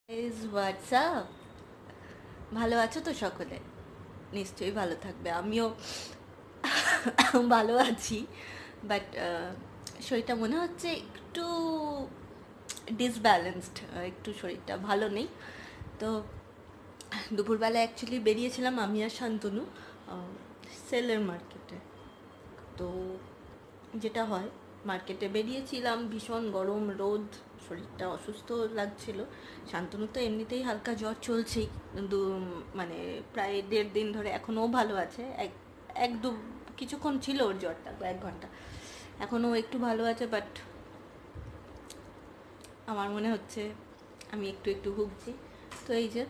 WhatsApp, ভালো আছো তো সকলে? নিশ্চয়ই ভালো থাকবে, আমিও ভালো আছি। বাট শরীরটা মনে হচ্ছে একটু ডিসব্যালেন্সড, একটু শরীরটা ভালো নেই। তো দুপুরবেলা অ্যাকচুয়ালি বেরিয়েছিলাম আমি আর শান্তনু সেলের মার্কেটে। তো যেটা হয়, মার্কেটে বেরিয়েছিলাম, ভীষণ গরম রোদ, শরীরটা অসুস্থ লাগছিল। শান্তনু তো এমনিতেই হালকা জ্বর চলছেই, মানে প্রায় 1.5 দিন ধরে। এখনও ভালো আছে, এক এক দু কিছুক্ষণ ছিল ওর জ্বরটা, 1 ঘন্টা। এখনও একটু ভালো আছে, বাট আমার মনে হচ্ছে আমি একটু একটু ভুগছি। তো এই যে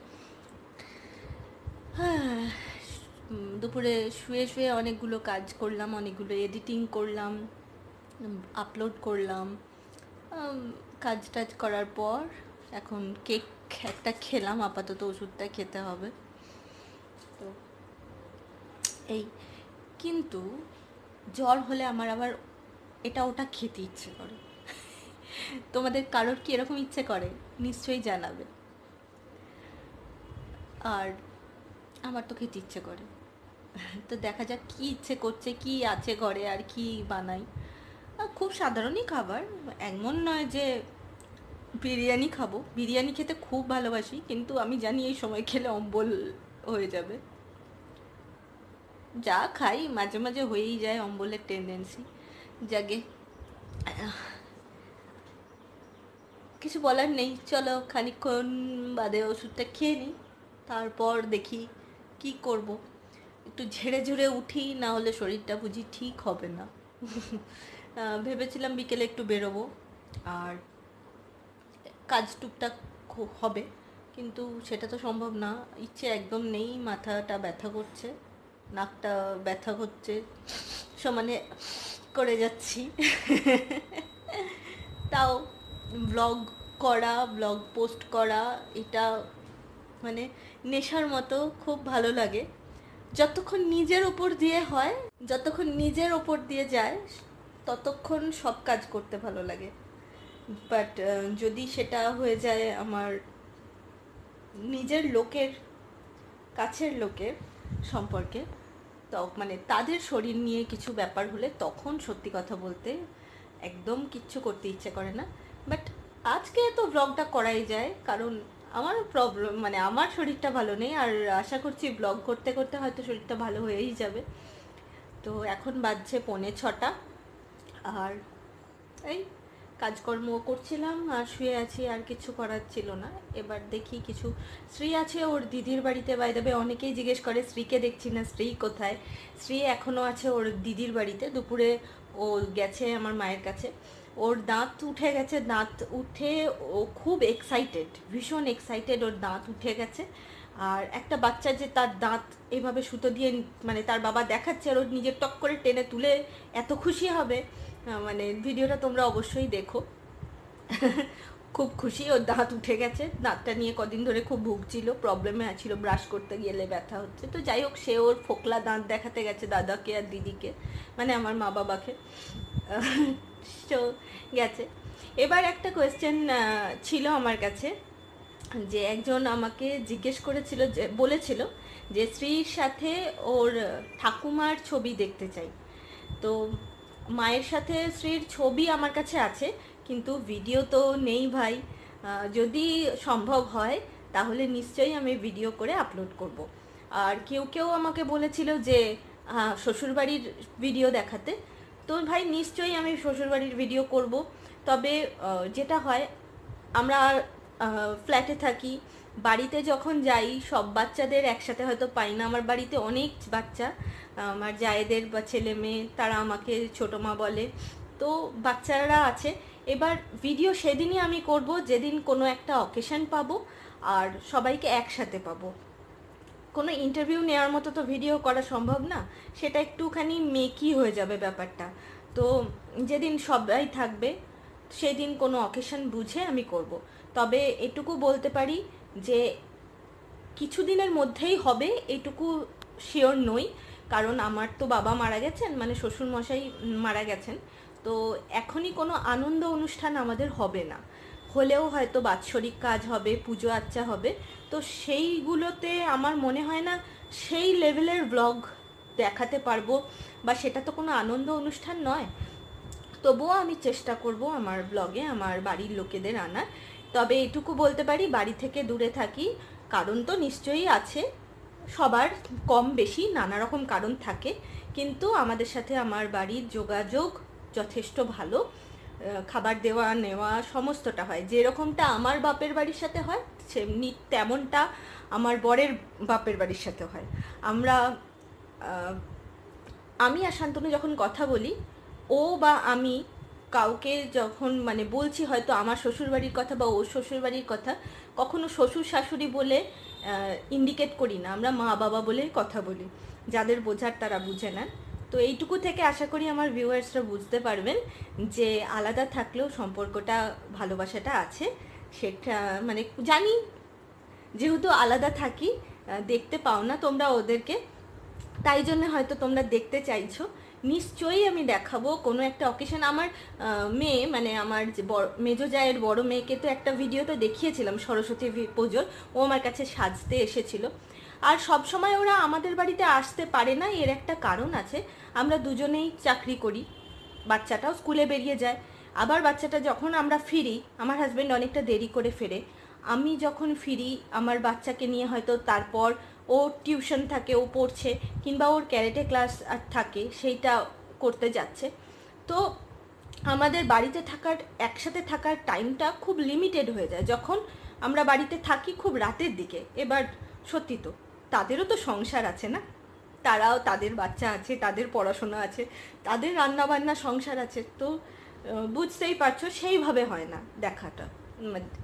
দুপুরে শুয়ে শুয়ে অনেকগুলো কাজ করলাম, অনেকগুলো এডিটিং করলাম, আপলোড করলাম। উম, কাজ টাজ করার পর এখন কেক একটা খেলাম, আপাতত ওষুধটা খেতে হবে। তো এই, কিন্তু জ্বর হলে আমার আবার এটা ওটা খেতে ইচ্ছে করে। তোমাদের কারোর কি এরকম ইচ্ছে করে? নিশ্চয়ই জানাবে। আর আমার তো খেতে ইচ্ছে করে। তো দেখা যাক কি ইচ্ছে করছে, কি আছে ঘরে আর কি বানাই। খুব সাধারণই খাবার, এমন নয় যে বিরিয়ানি খাবো। বিরিয়ানি খেতে খুব ভালোবাসি, কিন্তু আমি জানি এই সময় খেলে অম্বল হয়ে যাবে। যা খাই মাঝে মাঝে হয়েই যায় অম্বলের টেন্ডেন্সি। জাগে, কিছু বলার নেই, চলো খানিকক্ষণ বাদে ওষুধটা খেয়ে নিই, তারপর দেখি কি করব। একটু ঝেড়ে ঝুড়ে উঠি, না হলে শরীরটা বুঝি ঠিক হবে না। ভেবেছিলাম বিকেলে একটু বেরোবো, আর কাজ টুকটাক হবে, কিন্তু সেটা তো সম্ভব না। ইচ্ছে একদম নেই, মাথাটা ব্যথা করছে, নাকটা ব্যথা করছে, সমানে করে যাচ্ছি। তাও ব্লগ করা, ব্লগ পোস্ট করা, এটা মানে নেশার মতো খুব ভালো লাগে। যতক্ষণ নিজের ওপর দিয়ে হয়, যতক্ষণ নিজের ওপর দিয়ে যায়, ততক্ষণ সব কাজ করতে ভালো লাগে। বাট যদি সেটা হয়ে যায় আমার নিজের লোকের, কাছের লোকের সম্পর্কে, তো মানে তাদের শরীর নিয়ে কিছু ব্যাপার হলে, তখন সত্যি কথা বলতে একদম কিচ্ছু করতে ইচ্ছে করে না। বাট আজকে তো ব্লগটা করাই যায়, কারণ আমার প্রবলেম, মানে আমার শরীরটা ভালো নেই, আর আশা করছি ব্লগ করতে করতে হয়তো শরীরটা ভালো হয়েই যাবে। তো এখন বাজছে 5:45, আর এই কাজকর্ম করছিলাম আর শুয়ে আছি, আর কিছু করার ছিল না। এবার দেখি কিছু, শ্রী আছে ওর দিদির বাড়িতে। বাই দ্য ওয়ে, অনেকেই জিজ্ঞেস করে শ্রীকে দেখছি না, শ্রী কোথায়? শ্রী এখনও আছে ওর দিদির বাড়িতে। দুপুরে ও গেছে আমার মায়ের কাছে, ওর দাঁত উঠে গেছে। দাঁত উঠে ও খুব এক্সাইটেড, ভীষণ এক্সাইটেড, ওর দাঁত উঠে গেছে। আর একটা বাচ্চা যে তার দাঁত এভাবে সুতো দিয়ে, মানে তার বাবা দেখাচ্ছে আর ওর নিজের টক করে টেনে তুলে এত খুশি হবে, মানে ভিডিওটা তোমরা অবশ্যই দেখো। খুব খুশি, ওর দাঁত উঠে গেছে। দাঁতটা নিয়ে কদিন ধরে খুব ভুগছিল, প্রবলেমে ছিল, ব্রাশ করতে গেলে ব্যথা হচ্ছে। তো যাই হোক, সে ওর ফোকলা দাঁত দেখাতে গেছে দাদাকে আর দিদিকে, মানে আমার মা বাবাকে। তো গেছে। এবার একটা কোয়েশ্চেন ছিল আমার কাছে, যে একজন আমাকে জিজ্ঞেস করেছিল, যে বলেছিল যে শ্রীর সাথে ওর ঠাকুমার ছবি দেখতে চাই। তো মায়ের সাথে শ্রীর ছবি আমার কাছে আছে, কিন্তু ভিডিও তো নেই ভাই। যদি সম্ভব হয় তাহলে নিশ্চয়ই আমি ভিডিও করে আপলোড করব। আর কেউ কেউ আমাকে বলেছিল যে শ্বশুরবাড়ির ভিডিও দেখাতে। তো ভাই নিশ্চয়ই আমি শ্বশুরবাড়ির ভিডিও করব। তবে যেটা হয়, আমরা ফ্ল্যাটে থাকি, বাড়িতে যখন যাই সব বাচ্চাদের একসাথে হয়তো পাই না। আমার বাড়িতে অনেক বাচ্চা, আমার জায়েদের বা ছেলে মেয়ে, তারা আমাকে ছোটো মা বলে। তো বাচ্চারা আছে। এবার ভিডিও সেদিনই আমি করব যেদিন কোনো একটা অকেশন পাবো আর সবাইকে একসাথে পাবো। কোনো ইন্টারভিউ নেওয়ার মতো তো ভিডিও করা সম্ভব না, সেটা একটুখানি মেকি হয়ে যাবে ব্যাপারটা। তো যেদিন সবাই থাকবে সেদিন কোনো অকেশন বুঝে আমি করব। তবে এটুকু বলতে পারি যে কিছুদিনের মধ্যেই হবে, এটুকু শিওর নই। কারণ আমার তো বাবা মারা গেছেন, মানে শ্বশুরমশাই মারা গেছেন। তো এখনই কোনো আনন্দ অনুষ্ঠান আমাদের হবে না। হলেও হয়তো বাৎসরিক কাজ হবে, পুজো আচ্চা হবে, তো সেইগুলোতে আমার মনে হয় না সেই লেভেলের ব্লগ দেখাতে পারবো, বা সেটা তো কোনো আনন্দ অনুষ্ঠান নয়। তবুও আমি চেষ্টা করব আমার ব্লগে আমার বাড়ির লোকেদের আনার। তবে এটুকু বলতে পারি, বাড়ি থেকে দূরে থাকি, কারণ তো নিশ্চয়ই আছে, সবার কম বেশি নানা রকম কারণ থাকে, কিন্তু আমাদের সাথে আমার বাড়ির যোগাযোগ যথেষ্ট ভালো। খাবার দেওয়া নেওয়া সমস্তটা হয়, যেরকমটা আমার বাপের বাড়ির সাথে হয় সেমনি তেমনটা আমার বরের বাপের বাড়ির সাথে হয়। আমি আর শান্তনু যখন কথা বলি, ও বা আমি কাউকে যখন মানে বলছি হয়তো আমার শ্বশুরবাড়ির কথা বা ওর শ্বশুরবাড়ির কথা, কখনো শ্বশুর শাশুড়ি বলে ইন্ডিকেট করি না, আমরা মা বাবা বলে কথা বলি। যাদের বোঝার তারা বুঝে নেন। তো এইটুকু থেকে আশা করি আমার ভিউয়ার্সরা বুঝতে পারবেন যে আলাদা থাকলেও সম্পর্কটা, ভালোবাসাটা আছে। সেটা মানে জানি, যেহেতু আলাদা থাকি, দেখতে পাও না তোমরা ওদেরকে, তাই জন্য হয়তো তোমরা দেখতে চাইছো। নিশ্চয়ই আমি দেখাবো কোনো একটা অকেশন। আমার মেয়ে মানে আমার যে মেজো জায়ের বড় মেয়েকে তো একটা ভিডিওতে দেখিয়েছিলাম সরস্বতী পুজোর, ও আমার কাছে সাজতে এসেছিল। আর সব সময় ওরা আমাদের বাড়িতে আসতে পারে না, এর একটা কারণ আছে। আমরা দুজনেই চাকরি করি, বাচ্চাটাও স্কুলে বেরিয়ে যায়। আবার বাচ্চাটা যখন আমরা ফিরি, আমার হাজব্যান্ড অনেকটা দেরি করে ফেরে, আমি যখন ফিরি আমার বাচ্চাকে নিয়ে হয়তো তারপর ওর টিউশন থাকে, ও পড়ছে, কিংবা ওর ক্যারেটে ক্লাস থাকে, সেইটা করতে যাচ্ছে। তো আমাদের বাড়িতে থাকার, একসাথে থাকার টাইমটা খুব লিমিটেড হয়ে যায় যখন আমরা বাড়িতে থাকি খুব রাতের দিকে। এবার সত্যি তো তাদেরও তো সংসার আছে না, তারাও, তাদের বাচ্চা আছে, তাদের পড়াশোনা আছে, তাদের রান্নাবান্না সংসার আছে, তো বুঝতেই পারছো সেইভাবে হয় না দেখাটা,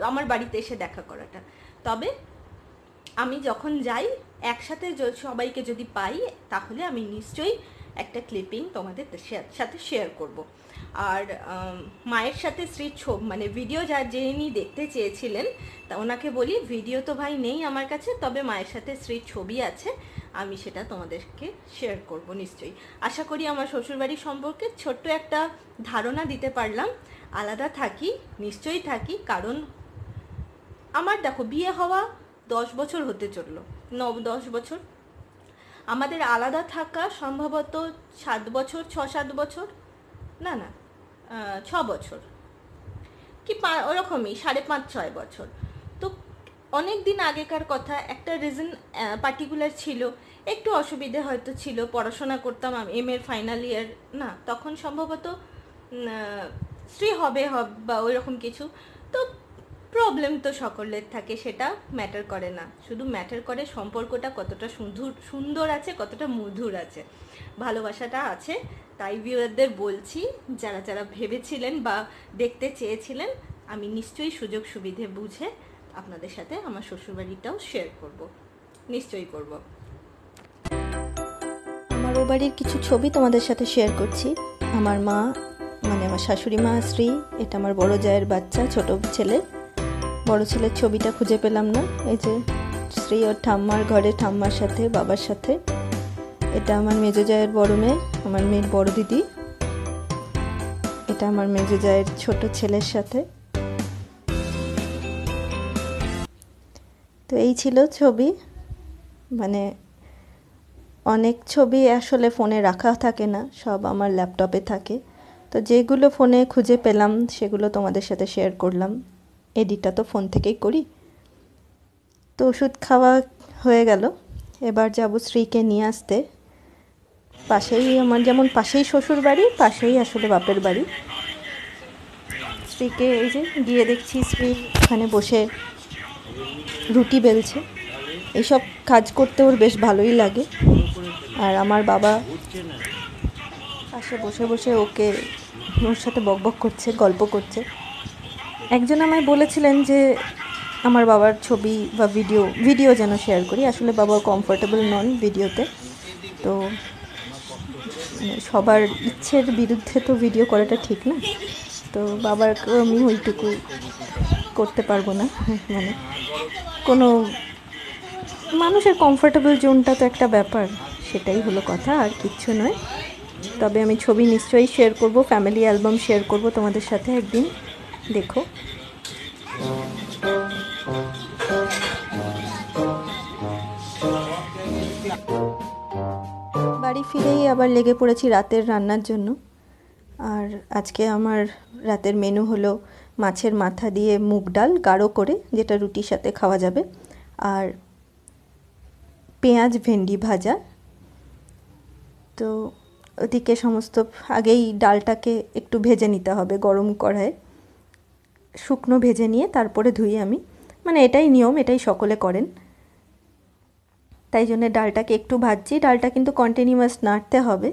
আমার বাড়িতে এসে দেখা করাটা। তবে আমি যখন যাই একসাথে সবাইকে যদি পাই, তাহলে আমি নিশ্চয়ই একটা ক্লিপিং তোমাদের সাথে শেয়ার করব। আর মায়ের সাথে শ্রীর ছবি মানে ভিডিও যিনি দেখতে চেয়েছিলেন, তা ওনাকে বলি ভিডিও তো ভাই নেই আমার কাছে, তবে মায়ের সাথে শ্রীর ছবি আছে, আমি সেটা তোমাদেরকে শেয়ার করব নিশ্চয়ই। আশা করি আমার শ্বশুরবাড়ি সম্পর্কে ছোট্ট একটা ধারণা দিতে পারলাম। আলাদা থাকি, নিশ্চয়ই থাকি, কারণ আমার দেখো বিয়ে হওয়া 10 বছর হতে চললো, 9-10 বছর। আমাদের আলাদা থাকা সম্ভবত 7 বছর, 6-7 বছর, না না 6 বছর কি ওরকমই, 5.5-6 বছর। তো অনেক দিন আগেকার কথা, একটা রিজন পার্টিকুলার ছিল, একটু অসুবিধে হয়তো ছিল, পড়াশোনা করতাম, এর ফাইনাল ইয়ার না, তখন সম্ভবত শ্রী হবে বা ওই রকম কিছু। তো প্রবলেম তো সকলের থাকে, সেটা ম্যাটার করে না, শুধু ম্যাটার করে সম্পর্কটা কতটা সুন্দর আছে, কতটা মধুর আছে, ভালোবাসাটা আছে। তাই ভিউয়ারদের বলছি, যারা যারা ভেবেছিলেন বা দেখতে চেয়েছিলেন, আমি নিশ্চয়ই সুযোগ সুবিধে বুঝে আপনাদের সাথে আমার শ্বশুরবাড়িটাও শেয়ার করব, নিশ্চয়ই করব। আমার ও বাড়ির কিছু ছবি তোমাদের সাথে শেয়ার করছি। আমার মা মানে আমার শাশুড়ি মা শ্রী, এটা আমার বড় জায়ের বাচ্চা, ছোট ছেলে। বড় ছেলের ছবিটা খুঁজে পেলাম না, এই যে শ্রী ওর ঠাম্মার ঘরে, ঠাম্মার সাথে, বাবার সাথে। এটা আমার মেজো জায়ের বড় মেয়ে, আমার মেয়ের বড় দিদি। এটা আমার মেজো জায়ের ছোট ছেলের সাথে। তো এই ছিল ছবি, মানে অনেক ছবি আসলে ফোনে রাখা থাকে না, সব আমার ল্যাপটপে থাকে। তো যেগুলো ফোনে খুঁজে পেলাম সেগুলো তোমাদের সাথে শেয়ার করলাম। এডিটটা তো ফোন থেকেই করি। তো ওষুধ খাওয়া হয়ে গেল, এবার যাব শ্রীকে নিয়ে আসতে। পাশেই আমার, যেমন পাশেই শ্বশুর বাড়ি, পাশেই আসলে বাপের বাড়ি। শ্রীকে এই যে গিয়ে দেখছি শ্রী ওখানে বসে রুটি বেলছে, এইসব কাজ করতে ওর বেশ ভালোই লাগে। আর আমার বাবা পাশে বসে বসে ওর সাথে বকবক করছে, গল্প করছে। একজন আমায় বলেছিলেন যে আমার বাবার ছবি বা ভিডিও যেন শেয়ার করি, আসলে বাবা কমফোর্টেবল নন ভিডিওতে। তো সবার ইচ্ছের বিরুদ্ধে তো ভিডিও করাটা ঠিক না, তো বাবাকেও আমি ওইটুকু করতে পারবো না। মানে কোনো মানুষের কমফোর্টেবল জোনটা তো একটা ব্যাপার, সেটাই হলো কথা, আর কিচ্ছু নয়। তবে আমি ছবি নিশ্চয়ই শেয়ার করব, ফ্যামিলি অ্যালবাম শেয়ার করব তোমাদের সাথে একদিন, দেখো। বাড়ি ফিরেই আবার লেগে পড়েছি রাতের রান্নার জন্য। আর আজকে আমার রাতের মেনু হলো মাছের মাথা দিয়ে মুগ ডাল গাঢ় করে, যেটা রুটির সাথে খাওয়া যাবে, আর পেঁয়াজ ভেন্ডি ভাজা। তো ওদিকে সমস্ত আগেই ডালটাকে একটু ভেজে নিতে হবে গরম কড়াইয়ে, শুকনো ভেজে নিয়ে তারপরে ধুই আমি, মানে এটাই নিয়ম, এটাই সকলে করেন। তাই জন্য ডালটাকে একটু ভাজছি। ডালটা কিন্তু কন্টিনিউয়াস নাড়তে হবে,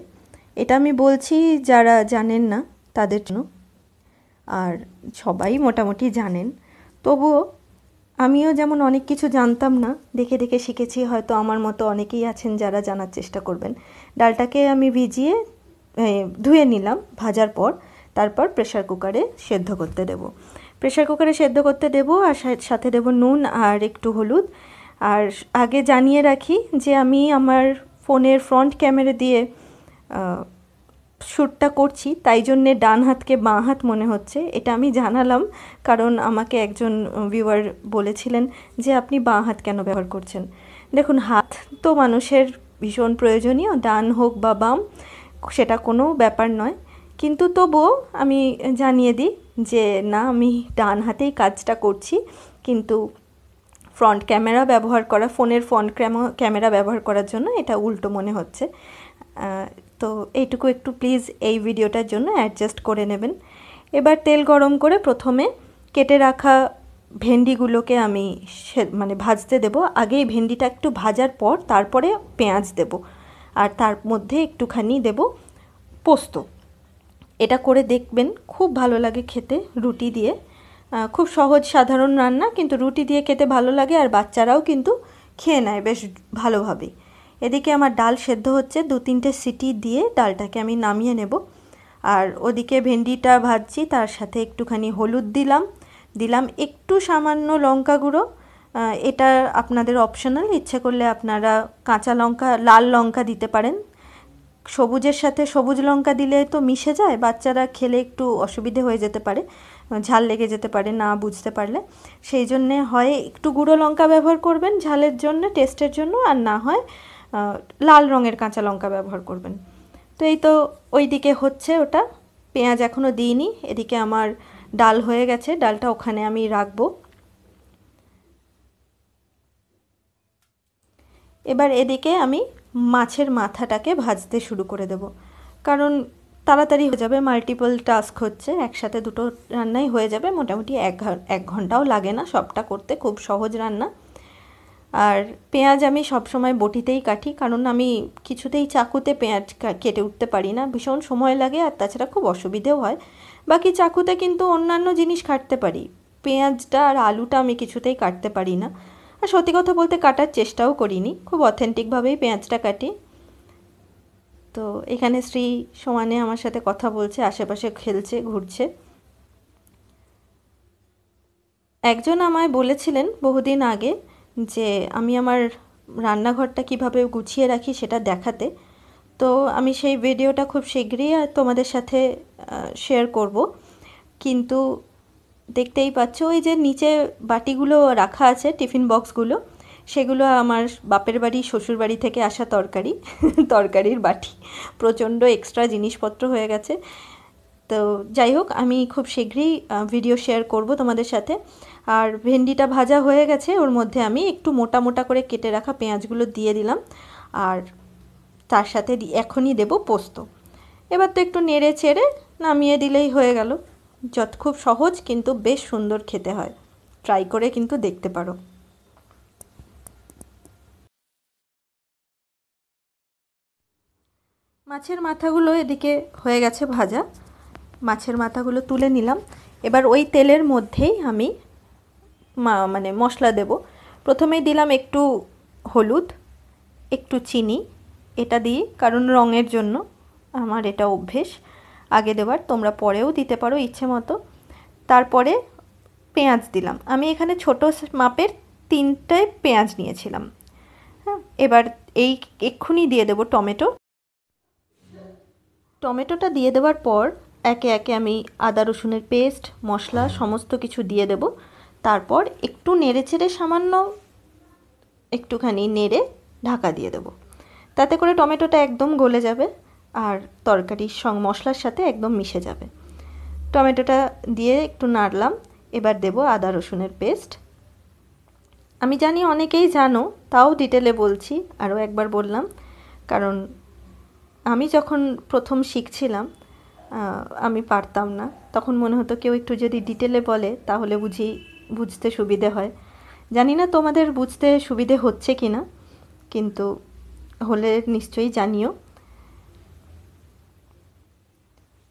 এটা আমি বলছি যারা জানেন না তাদের জন্য, আর সবাই মোটামুটি জানেন। তবুও আমিও যেমন অনেক কিছু জানতাম না, দেখে দেখে শিখেছি, হয়তো আমার মতো অনেকেই আছেন যারা জানার চেষ্টা করবেন। ডালটাকে আমি ভিজিয়ে ধুয়ে নিলাম ভাজার পর, তারপর প্রেশার কুকারে সেদ্ধ করতে দেব। প্রেশার কুকারে সেদ্ধ করতে দেব, আর সাথে দেব নুন আর একটু হলুদ। আর আগে জানিয়ে রাখি যে আমি আমার ফোনের ফ্রন্ট ক্যামেরা দিয়ে শ্যুটটা করছি, তাই জন্যে ডান হাতকে বাঁ হাত মনে হচ্ছে। এটা আমি জানালাম কারণ আমাকে একজন ভিউয়ার বলেছিলেন যে আপনি বাঁ হাত কেন ব্যবহার করছেন। দেখুন, হাত তো মানুষের ভীষণ প্রয়োজনীয়, ডান হোক বা বাম, সেটা কোনো ব্যাপার নয়, কিন্তু তবুও আমি জানিয়ে দিই যে না, আমি ডান হাতেই কাজটা করছি, কিন্তু ফ্রন্ট ক্যামেরা ব্যবহার করা, ফোনের ফ্রন্ট ক্যামেরা ব্যবহার করার জন্য এটা উল্টো মনে হচ্ছে। তো এইটুকু একটু প্লিজ এই ভিডিওটার জন্য অ্যাডজাস্ট করে নেবেন। এবার তেল গরম করে প্রথমে কেটে রাখা ভেন্ডিগুলোকে আমি মানে ভাজতে দেব। আগেই ভেন্ডিটা একটু ভাজার পর তারপরে পেঁয়াজ দেব, আর তার মধ্যে একটুখানি দেব পোস্ত। এটা করে দেখবেন, খুব ভালো লাগে খেতে রুটি দিয়ে। খুব সহজ সাধারণ রান্না, কিন্তু রুটি দিয়ে খেতে ভালো লাগে, আর বাচ্চারাও কিন্তু খেয়ে নেয় বেশ ভালোভাবেই। এদিকে আমার ডাল সেদ্ধ হচ্ছে, 2-3টে সিটি দিয়ে ডালটাকে আমি নামিয়ে নেব। আর ওদিকে ভেন্ডিটা ভাজছি, তার সাথে একটুখানি হলুদ দিলাম একটু সামান্য লঙ্কা গুঁড়ো। এটা আপনাদের অপশনাল, ইচ্ছে করলে আপনারা কাঁচা লঙ্কা, লাল লঙ্কা দিতে পারেন। সবুজের সাথে সবুজ লঙ্কা দিলে তো মিশে যায়, বাচ্চারা খেলে একটু অসুবিধে হয়ে যেতে পারে, ঝাল লেগে যেতে পারে না বুঝতে পারলে। সেই জন্যে হয় একটু গুঁড়ো লঙ্কা ব্যবহার করবেন ঝালের জন্য, টেস্টের জন্য, আর না হয় লাল রঙের কাঁচা লঙ্কা ব্যবহার করবেন। তো এই তো ওই দিকে হচ্ছে ওটা, পেঁয়াজ এখনও দিইনি। এদিকে আমার ডাল হয়ে গেছে, ডালটা ওখানে আমি রাখবো। এবার এদিকে আমি মাছের মাথাটাকে ভাজতে শুরু করে দেব, কারণ তাড়াতাড়ি হয়ে যাবে, মাল্টিপল টাস্ক হচ্ছে, একসাথে দুটো রান্নাই হয়ে যাবে, মোটামুটি 1 ঘন্টাও লাগে না সবটা করতে, খুব সহজ রান্না। আর পেঁয়াজ আমি সবসময় বটিতেই কাটি, কারণ আমি কিছুতেই চাকুতে পেঁয়াজ কেটে উঠতে পারি না, ভীষণ সময় লাগে, আর তাছাড়া খুব অসুবিধেও হয়। বাকি চাকুতে কিন্তু অন্যান্য জিনিস কাটতে পারি, পেঁয়াজটা আর আলুটা আমি কিছুতেই কাটতে পারি না। আর সত্যি কথা বলতে কাটার চেষ্টাও করিনি, খুব অথেন্টিকভাবেই পেঁয়াজটা কাটি। তো এখানে শ্রী সমানে আমার সাথে কথা বলছে, আশেপাশে খেলছে, ঘুরছে। একজন আমায় বলেছিলেন বহুদিন আগে যে আমি আমার রান্নাঘরটা কিভাবে গুছিয়ে রাখি সেটা দেখাতে, তো আমি সেই ভিডিওটা খুব শীঘ্রই তোমাদের সাথে শেয়ার করব। কিন্তু দেখতেই পাচ্ছ ওই যে নিচে বাটিগুলো রাখা আছে, টিফিন বক্সগুলো, সেগুলো আমার বাপের বাড়ি শ্বশুর বাড়ি থেকে আসা তরকারির বাটি, প্রচণ্ড এক্সট্রা জিনিসপত্র হয়ে গেছে। তো যাই হোক, আমি খুব শীঘ্রই ভিডিও শেয়ার করব তোমাদের সাথে। আর ভেন্ডিটা ভাজা হয়ে গেছে, ওর মধ্যে আমি একটু মোটা মোটা করে কেটে রাখা পেঁয়াজগুলো দিয়ে দিলাম, আর তার সাথে এখনই দেব পোস্ত। এবার তো একটু নেড়ে চেড়ে নামিয়ে দিলেই হয়ে গেল। খুব সহজ, কিন্তু বেশ সুন্দর খেতে হয়, ট্রাই করে কিন্তু দেখতে পারো। মাছের মাথাগুলো এদিকে হয়ে গেছে ভাজা, মাছের মাথাগুলো তুলে নিলাম। এবার ওই তেলের মধ্যেই আমি মানে মশলা দেব। প্রথমেই দিলাম একটু হলুদ, একটু চিনি, এটা দিই কারণ রঙের জন্য, আমার এটা অভ্যেস আগে দেওয়ার, তোমরা পরেও দিতে পারো ইচ্ছে মতো। তারপরে পেঁয়াজ দিলাম, আমি এখানে ছোটো মাপের 3টে পেঁয়াজ নিয়েছিলাম। হ্যাঁ, এবার এক্ষুনি দিয়ে দেবো টমেটোটা দিয়ে দেওয়ার পর একে একে আমি আদা রসুনের পেস্ট, মশলা সমস্ত কিছু দিয়ে দেব। তারপর একটু নেড়ে চেড়ে সামান্য একটুখানি নেড়ে ঢাকা দিয়ে দেব। তাতে করে টমেটোটা একদম গলে যাবে আর তরকারির মশলার সাথে একদম মিশে যাবে। টমেটোটা দিয়ে একটু নাড়লাম। এবার দেব আদা রসুনের পেস্ট। আমি জানি অনেকেই জানো, তাও ডিটেলে বলছি, আরও একবার বললাম, কারণ আমি যখন প্রথম শিখছিলাম আমি পারতাম না। তখন মনে হতো কেউ একটু যদি ডিটেলে বলে তাহলে বুঝতে সুবিধে হয়। জানি না তোমাদের বুঝতে সুবিধে হচ্ছে কি না, কিন্তু হলে নিশ্চয়ই জানিও।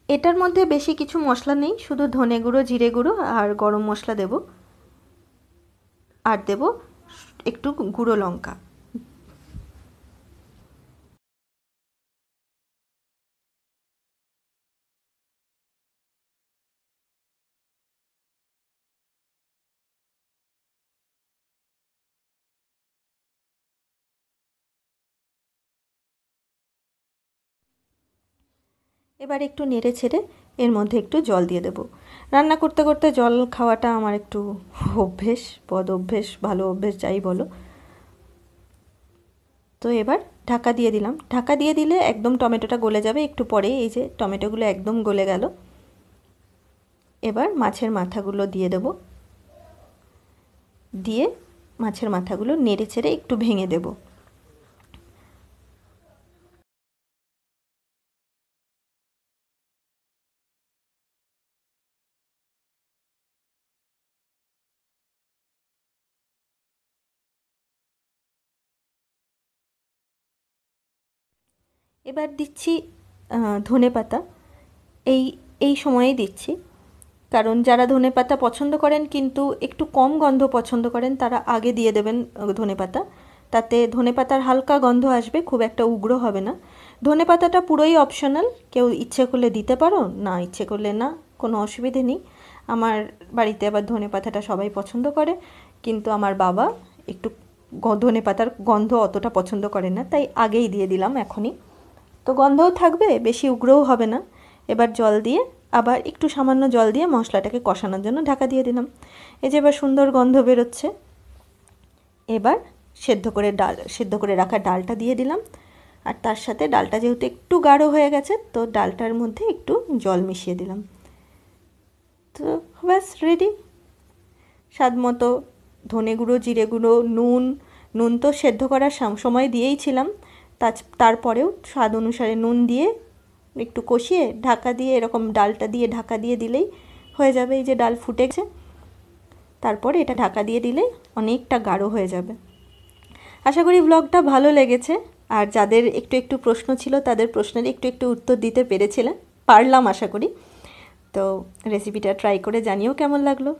এটার মধ্যে বেশি কিছু মশলা নেই, শুধু ধনে গুঁড়ো, জিরে গুঁড়ো আর গরম মশলা দেব, আর দেব একটু গুঁড়ো লঙ্কা। এবার একটু নেড়ে ছেড়ে এর মধ্যে একটু জল দিয়ে দেবো। রান্না করতে করতে জল খাওয়াটা আমার একটু অভ্যেস, বদ অভ্যেস, ভালো অভ্যেস যাই বলো। তো এবার ঢাকা দিয়ে দিলাম। ঢাকা দিয়ে দিলে একদম টমেটোটা গলে যাবে একটু পরে। এই যে টমেটোগুলো একদম গলে গেল। এবার মাছের মাথাগুলো দিয়ে দেব, দিয়ে মাছের মাথাগুলো নেড়ে ছেড়ে একটু ভেঙে দেব। এবার দিচ্ছি ধনেপাতা। এই এই সময়েই দিচ্ছি, কারণ যারা ধনেপাতা পছন্দ করেন কিন্তু একটু কম গন্ধ পছন্দ করেন তারা আগে দিয়ে দেবেন ধনেপাতা। তাতে ধনেপাতার হালকা গন্ধ আসবে, খুব একটা উগ্র হবে না। ধনেপাতাটা পুরোই অপশনাল, কেউ ইচ্ছে করলে দিতে পারো, না ইচ্ছে করলে না, কোনো অসুবিধে নেই। আমার বাড়িতে আবার ধনেপাতাটা সবাই পছন্দ করে, কিন্তু আমার বাবা একটু ধনেপাতার গন্ধ অতটা পছন্দ করে না, তাই আগেই দিয়ে দিলাম এখনই। তো গন্ধও থাকবে, বেশি উগ্রও হবে না। এবার জল দিয়ে, আবার একটু সামান্য জল দিয়ে মশলাটাকে কষানোর জন্য ঢাকা দিয়ে দিলাম। এই যে এবার সুন্দর গন্ধ বেরোচ্ছে। এবার সেদ্ধ করে রাখা ডালটা দিয়ে দিলাম, আর তার সাথে ডালটা যেহেতু একটু গাঢ় হয়ে গেছে তো ডালটার মধ্যে একটু জল মিশিয়ে দিলাম। তো ব্যাস রেডি। স্বাদ মতো ধনে গুঁড়ো, জিরে গুঁড়ো, নুন। নুন তো সেদ্ধ করার সময় দিয়েইছিলাম, তারপরেও স্বাদ অনুসারে নুন দিয়ে একটু কষিয়ে ঢাকা দিয়ে, এরকম ডালটা দিয়ে ঢাকা দিয়ে দিলেই হয়ে যাবে। এই যে ডাল ফুটেছে, তারপরে এটা ঢাকা দিয়ে দিলে অনেকটা গাঢ় হয়ে যাবে। আশা করি ব্লগটা ভালো লেগেছে, আর যাদের একটু একটু প্রশ্ন ছিল তাদের প্রশ্নের একটু একটু উত্তর দিতে পারলাম আশা করি। তো রেসিপিটা ট্রাই করে জানিও কেমন লাগলো।